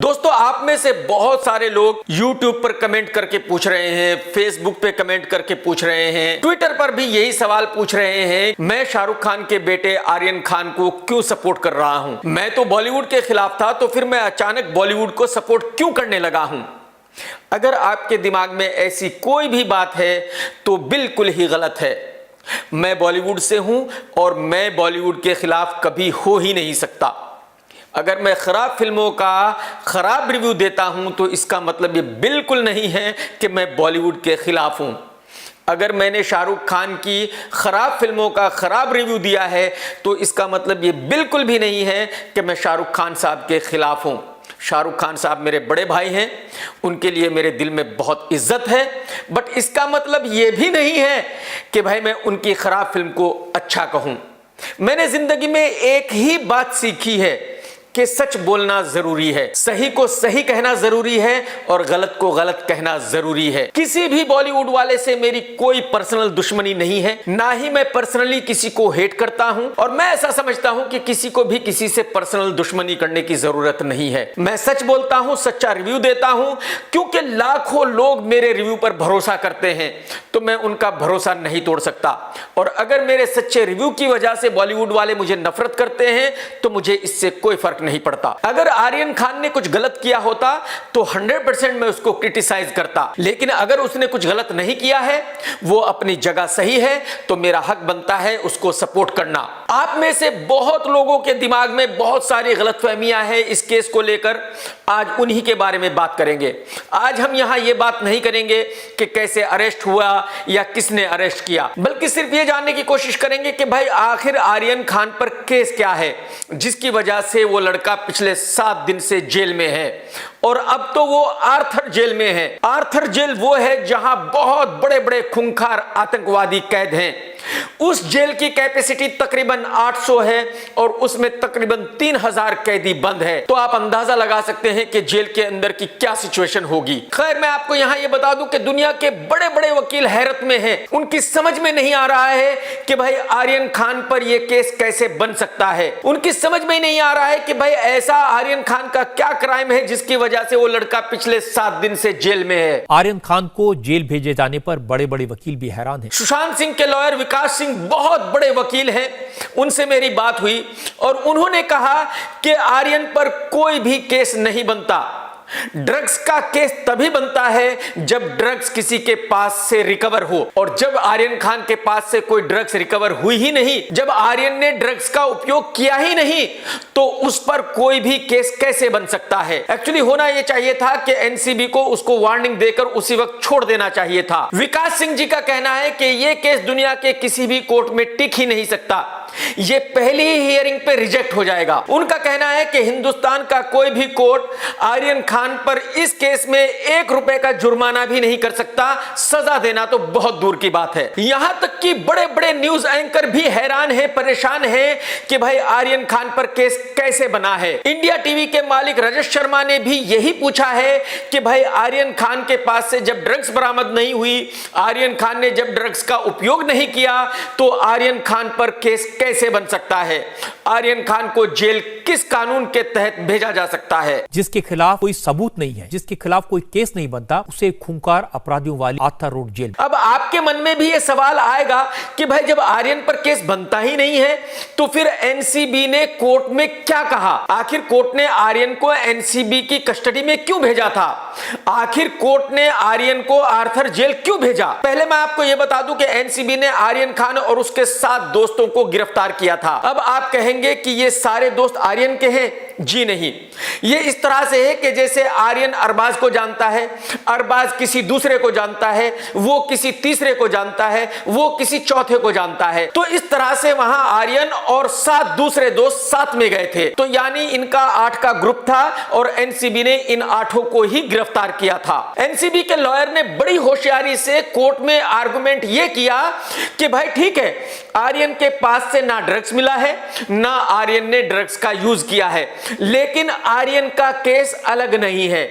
दोस्तों, आप में से बहुत सारे लोग YouTube पर कमेंट करके पूछ रहे हैं, Facebook पे कमेंट करके पूछ रहे हैं, ट्विटर पर भी यही सवाल पूछ रहे हैं, मैं शाहरुख खान के बेटे आर्यन खान को क्यों सपोर्ट कर रहा हूं? मैं तो बॉलीवुड के खिलाफ था, तो फिर मैं अचानक बॉलीवुड को सपोर्ट क्यों करने लगा हूं? अगर आपके दिमाग में ऐसी कोई भी बात है तो बिल्कुल ही गलत है। मैं बॉलीवुड से हूं और मैं बॉलीवुड के खिलाफ कभी हो ही नहीं सकता। अगर मैं खराब फिल्मों का खराब रिव्यू देता हूं तो इसका मतलब ये बिल्कुल नहीं है कि मैं बॉलीवुड के खिलाफ हूं। अगर मैंने शाहरुख खान की खराब फिल्मों का खराब रिव्यू दिया है तो इसका मतलब ये बिल्कुल भी नहीं है कि मैं शाहरुख खान साहब के खिलाफ हूं। शाहरुख खान साहब मेरे बड़े भाई हैं, उनके लिए मेरे दिल में बहुत इज्जत है, बट इसका मतलब ये भी नहीं है कि भाई मैं उनकी खराब फिल्म को अच्छा कहूं। मैंने जिंदगी में एक ही बात सीखी है कि सच बोलना जरूरी है, सही को सही कहना जरूरी है और गलत को गलत कहना जरूरी है। किसी भी बॉलीवुड वाले से मेरी कोई पर्सनल दुश्मनी नहीं है, ना ही मैं पर्सनली किसी को हेट करता हूं, और मैं ऐसा समझता हूं कि किसी को भी किसी से पर्सनल दुश्मनी करने की जरूरत नहीं है। मैं सच बोलता हूं, सच्चा रिव्यू देता हूं, क्योंकि लाखों लोग मेरे रिव्यू पर भरोसा करते हैं, तो मैं उनका भरोसा नहीं तोड़ सकता। और अगर मेरे सच्चे रिव्यू की वजह से बॉलीवुड वाले मुझे नफरत करते हैं तो मुझे इससे कोई फर्क नहीं पड़ता। अगर आर्यन खान ने कुछ गलत किया होता तो 100% मैं उसको क्रिटिसाइज करता, लेकिन अगर उसने कुछ गलत नहीं किया है, वो अपनी जगह सही है, तो मेरा हक बनता है उसको सपोर्ट करना। आप में से बहुत लोगों के दिमाग में बहुत सारी गलतफहमियां हैं इस केस को लेकर, आज उन्हीं के बारे में बात करेंगे। आज हम यहां यह बात नहीं करेंगे कि कैसे अरेस्ट हुआ या किसने अरेस्ट किया, बल्कि सिर्फ यह जानने की कोशिश करेंगे कि भाई आखिर आर्यन खान पर केस क्या है जिसकी वजह से वो लड़का पिछले 7 दिन से जेल में है। और अब तो वो आर्थर जेल में है। आर्थर जेल वो है जहां बहुत बड़े बड़े खूंखार आतंकवादी कैद हैं। उस जेल की कैपेसिटी तकरीबन 800 है और उसमें तकरीबन 3000 कैदी बंद है। तो आप अंदाजा लगा सकते हैं कि जेल के अंदर की क्या सिचुएशन होगी। खैर, मैं आपको यहां यह बता दूं कि दुनिया के बड़े बड़े वकील हैरत में हैं। उनकी समझ में नहीं आ रहा है कि भाई आर्यन खान पर यह केस कैसे बन सकता है। उनकी समझ में नहीं आ रहा है कि भाई ऐसा आर्यन खान का क्या क्राइम है जिसकी वजह से वो लड़का पिछले 7 दिन से जेल में है। आर्यन खान को जेल भेजे जाने पर बड़े बड़े वकील भी हैरान हैं। सुशांत सिंह के लॉयर विकास सिंह बहुत बड़े वकील हैं, उनसे मेरी बात हुई और उन्होंने कहा कि आर्यन पर कोई भी केस नहीं बनता। ड्रग्स का केस तभी बनता है जब ड्रग्स किसी के पास से रिकवर हो, और जब आर्यन खान के पास से कोई ड्रग्स रिकवर हुई ही नहीं, जब आर्यन ने ड्रग्स का उपयोग किया ही नहीं, तो उस पर कोई भी केस कैसे बन सकता है। एक्चुअली होना यह चाहिए था कि एनसीबी को उसको वार्निंग देकर उसी वक्त छोड़ देना चाहिए था। विकास सिंह जी का कहना है कि यह केस दुनिया के किसी भी कोर्ट में टिक ही नहीं सकता, ये पहली ही हियरिंग पे रिजेक्ट हो जाएगा। उनका कहना है कि हिंदुस्तान का कोई भी कोर्ट आर्यन खान पर इस केस में 1 रुपए का जुर्माना भी नहीं कर सकता, सजा देना तो बहुत दूर की बात है। यहां तक कि बड़े बड़े न्यूज एंकर भी हैरान है, परेशान है कि भाई आर्यन खान पर केस कैसे बना है। इंडिया टीवी के मालिक रजत शर्मा ने भी यही पूछा है कि भाई आर्यन खान के पास से जब ड्रग्स बरामद नहीं हुई, आर्यन खान ने जब ड्रग्स का उपयोग नहीं किया, तो आर्यन खान पर केस कैसे बन सकता है। आर्यन खान को जेल किस कानून के तहत भेजा जा सकता है। जिसके खिलाफ कोई सबूत नहीं है, जिसके खिलाफ कोई केस नहीं बनता, उसे खूंखार अपराधियों वाली आर्थर रोड जेल। अब आपके मन में भी यह सवाल आएगा कि भाई जब आर्यन पर केस बनता ही नहीं है तो फिर एनसीबी ने कोर्ट में क्या कहा? आखिर कोर्ट ने आर्यन को एनसीबी की कस्टडी में क्यों भेजा था? आखिर कोर्ट ने आर्यन को आर्थर जेल क्यों भेजा? पहले मैं आपको यह बता दूं कि एनसीबी ने आर्यन खान और उसके 7 दोस्तों को गिरफ्तार किया था। अब आप कहेंगे कि ये सारे दोस्त आर्यन के हैं। जी नहीं, ये इस तरह से है कि जैसे आर्यन अरबाज को जानता है, अरबाज किसी दूसरे को जानता है, वो किसी तीसरे को जानता है, वो किसी चौथे को जानता है। तो इस तरह से वहां आर्यन और 7 दूसरे दोस्त साथ में गए थे। तो यानी इनका 8 का ग्रुप था और एनसीबी ने इन 8 को ही गिरफ्तार किया था। एनसीबी के लॉयर ने बड़ी होशियारी से कोर्ट में आर्गुमेंट यह किया कि भाई ठीक है, आर्यन के पास से ना ड्रग्स मिला है, ना आर्यन ने ड्रग्स का यूज किया है, लेकिन आर्यन का केस अलग नहीं है।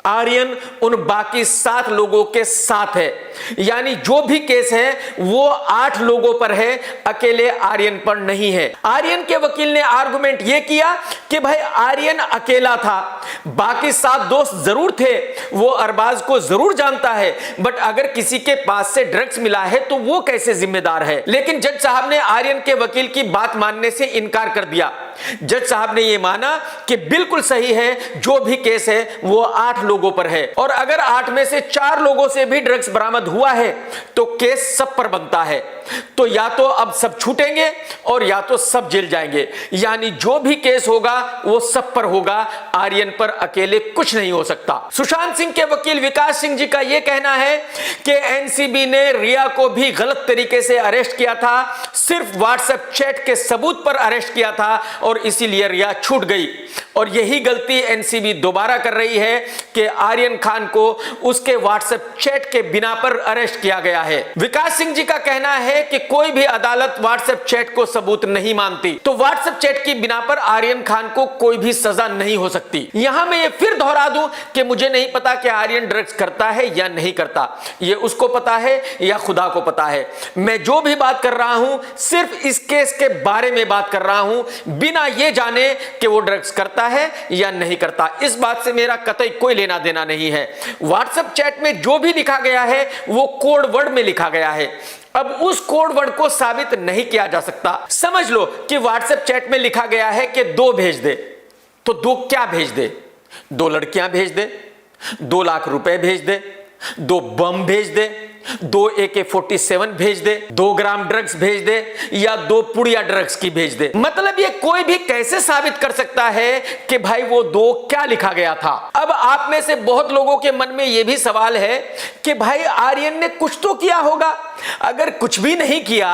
आर्यन उन बाकी 7 लोगों के साथ है, यानी जो भी केस है वो 8 लोगों पर है, अकेले आर्यन पर नहीं है। आर्यन के वकील ने आर्गुमेंट यह किया कि भाई आर्यन अकेला था, बाकी 7 दोस्त जरूर थे, वो अरबाज को जरूर जानता है, बट अगर किसी के पास से ड्रग्स मिला है तो वो कैसे जिम्मेदार है। लेकिन जज साहब ने आर्यन के वकील की बात मानने से इनकार कर दिया। जज साहब ने यह माना कि बिल्कुल सही है, जो भी केस है वो 8 लोगों पर है, और अगर 8 में से 4 लोगों से भी ड्रग्स बरामद हुआ है तो केस सब पर बनता है। तो या तो अब सब छूटेंगे और या तो सब जेल जाएंगे, यानी जो भी केस होगा वो सब पर होगा, आर्यन पर अकेले कुछ नहीं हो सकता। सुशांत सिंह के वकील विकास सिंह जी का यह कहना है कि एनसीबी ने रिया को भी गलत तरीके से अरेस्ट किया था, सिर्फ व्हाट्सएप चैट के सबूत पर अरेस्ट किया था और इसीलिए रिया छूट गई, और यही गलती एनसीबी दोबारा कर रही है कि आर्यन खान को उसके व्हाट्सएप चैट के बिना पर अरेस्ट किया गया है। विकास सिंह जी का कहना है कि कोई भी अदालत व्हाट्सएप चैट को सबूत नहीं मानती, तो व्हाट्सएप चैट की बिना पर आर्यन खान को कोई भी सजा नहीं हो सकती। यहां मैं ये फिर दोहरा दूं कि मुझे नहीं पता कि आर्यन ड्रग्स करता है या नहीं करता, ये उसको पता है या खुदा को पता है। मैं जो भी बात कर रहा हूं सिर्फ इस केस के बारे में बात कर रहा हूं, बिना ये जाने कि वो ड्रग्स करता है या नहीं करता। इस बात से मेरा कतई कोई लेना देना नहीं है। व्हाट्सएप चैट में जो भी लिखा गया है वो कोड वर्ड में लिखा गया है, अब उस कोड वर्ड को साबित नहीं किया जा सकता। समझ लो कि व्हाट्सएप चैट में लिखा गया है कि 2 भेज दे, तो 2 क्या भेज दे? 2 लड़कियां भेज दे, 2 लाख रुपए भेज दे, 2 बम भेज दे, 2 AK-47 भेज दे, 2 ग्राम ड्रग्स भेज दे, या 2 पुड़िया ड्रग्स की भेज दे। मतलब ये कोई भी कैसे साबित कर सकता है कि भाई वो 2 क्या लिखा गया था। अब आप में से बहुत लोगों के मन में यह भी सवाल है कि भाई आर्यन ने कुछ तो किया होगा, अगर कुछ भी नहीं किया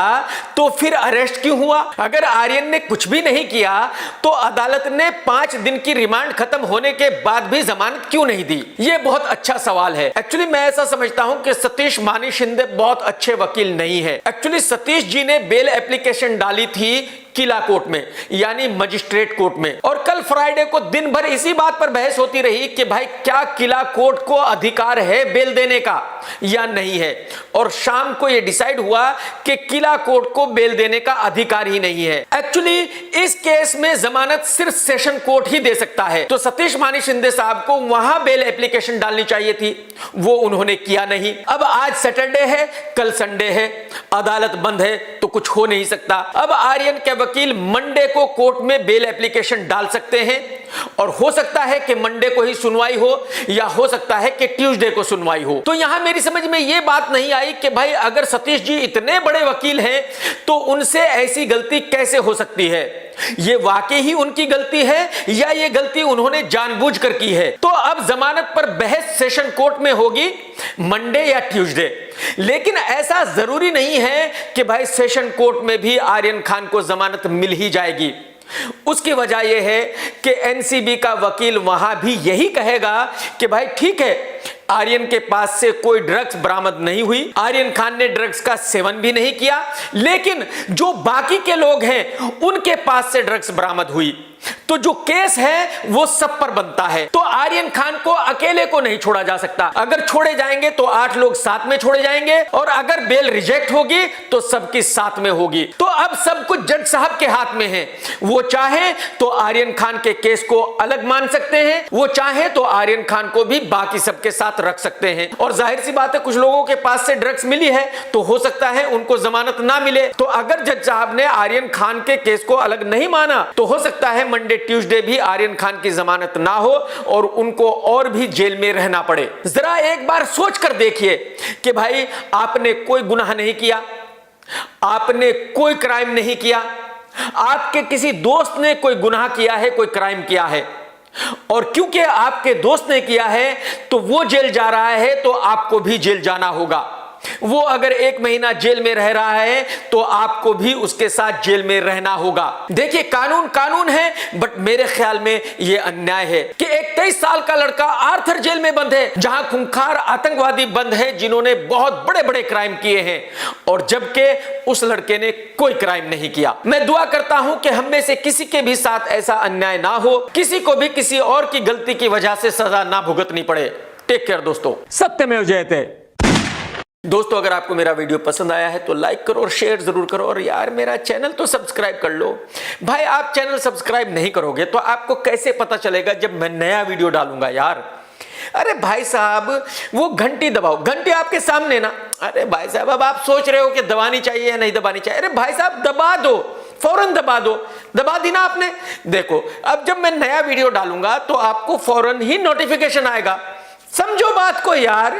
तो फिर अरेस्ट क्यों हुआ? अगर आर्यन ने कुछ भी नहीं किया तो अदालत ने 5 दिन की रिमांड खत्म होने के बाद भी जमानत क्यों नहीं दी? यह बहुत अच्छा सवाल है। एक्चुअली मैं ऐसा समझता हूं कि सतीश मानी शिंदे बहुत अच्छे वकील नहीं है। एक्चुअली सतीश जी ने बेल एप्लीकेशन डाली थी किला कोर्ट में, यानी मजिस्ट्रेट कोर्ट में, और कल फ्राइडे को दिन भर इसी बात पर बहस होती रही कि भाई क्या किला कोर्ट को अधिकार है बेल देने का या नहीं है, और शाम को यह डिसाइड हुआ कि किला कोर्ट को बेल देने का अधिकार ही नहीं है। एक्चुअली इस केस में जमानत सिर्फ सेशन कोर्ट ही दे सकता है, तो सतीश मानी शिंदे साहब को वहां बेल एप्लीकेशन डालनी चाहिए थी, वो उन्होंने किया नहीं। अब आज सैटरडे है, कल संडे है, अदालत बंद है, तो कुछ हो नहीं सकता। अब आर्यन के वकील मंडे को कोर्ट में बेल एप्लीकेशन डाल सकते हैं, और हो सकता है कि मंडे को ही सुनवाई हो या हो सकता है कि ट्यूसडे को सुनवाई हो। तो यहां मेरी समझ में यह बात नहीं आई कि भाई अगर सतीश जी इतने बड़े वकील हैं तो उनसे ऐसी गलती कैसे हो सकती है? ये वाकई ही उनकी गलती है या ये गलती उन्होंने जानबूझकर की है? तो अब जमानत पर बहस सेशन कोर्ट में होगी मंडे या ट्यूसडे, लेकिन ऐसा जरूरी नहीं है कि भाई सेशन कोर्ट में भी आर्यन खान को जमानत मिल ही जाएगी। उसकी वजह यह है कि एनसीबी का वकील वहां भी यही कहेगा कि भाई ठीक है, आर्यन के पास से कोई ड्रग्स बरामद नहीं हुई, आर्यन खान ने ड्रग्स का सेवन भी नहीं किया, लेकिन जो बाकी के लोग हैं उनके पास से ड्रग्स बरामद हुई, तो जो केस है वो सब पर बनता है। तो आर्यन खान को अकेले को नहीं छोड़ा जा सकता। अगर छोड़े जाएंगे तो 8 लोग साथ में छोड़े जाएंगे, और अगर बेल रिजेक्ट होगी तो सबकी साथ में होगी। तो अब सब कुछ जज साहब के हाथ में है। वो चाहे तो आर्यन खान के केस को अलग मान सकते हैं, वो चाहे तो आर्यन खान को भी बाकी सबके साथ रख सकते हैं। और जाहिर सी बात है, कुछ लोगों के पास से ड्रग्स मिली है तो हो सकता है उनको जमानत ना मिले। तो अगर जज साहब ने आर्यन खान के केस को अलग नहीं माना तो हो सकता है मंडे ट्यूसडे भी आर्यन खान की जमानत ना हो और उनको और भी जेल में रहना पड़े। जरा एक बार सोच कर देखिए कि भाई आपने कोई गुनाह नहीं किया, आपने कोई क्राइम नहीं किया, आपके किसी दोस्त ने कोई गुनाह किया है, कोई क्राइम किया है, और क्योंकि आपके दोस्त ने किया है तो वो जेल जा रहा है तो आपको भी जेल जाना होगा। वो अगर 1 महीना जेल में रह रहा है तो आपको भी उसके साथ जेल में रहना होगा। देखिए, कानून कानून है, बट मेरे ख्याल में यह अन्याय है कि एक 23 साल का लड़का आर्थर जेल में बंद है, जहां खूंखार आतंकवादी बंद है जिन्होंने बहुत बड़े बड़े क्राइम किए हैं, और जबकि उस लड़के ने कोई क्राइम नहीं किया। मैं दुआ करता हूं कि हम में से किसी के भी साथ ऐसा अन्याय ना हो, किसी को भी किसी और की गलती की वजह से सजा ना भुगतनी पड़े। टेक केयर दोस्तों, सत्यमेव जयते। दोस्तों, अगर आपको मेरा वीडियो पसंद आया है तो लाइक करो और शेयर जरूर करो, और यार मेरा चैनल तो सब्सक्राइब कर लो। भाई, आप चैनल सब्सक्राइब नहीं करोगे तो आपको कैसे पता चलेगा जब मैं नया वीडियो डालूंगा यार। अरे भाई साहब, वो घंटी दबाओ, घंटी आपके सामने ना। अरे भाई साहब, अब आप सोच रहे हो कि दबानी चाहिए या नहीं दबानी चाहिए। अरे भाई साहब, दबा दो, फौरन दबा दो। दबा दी ना आपने। देखो, अब जब मैं नया वीडियो डालूंगा तो आपको फौरन ही नोटिफिकेशन आएगा। समझो बात को यार।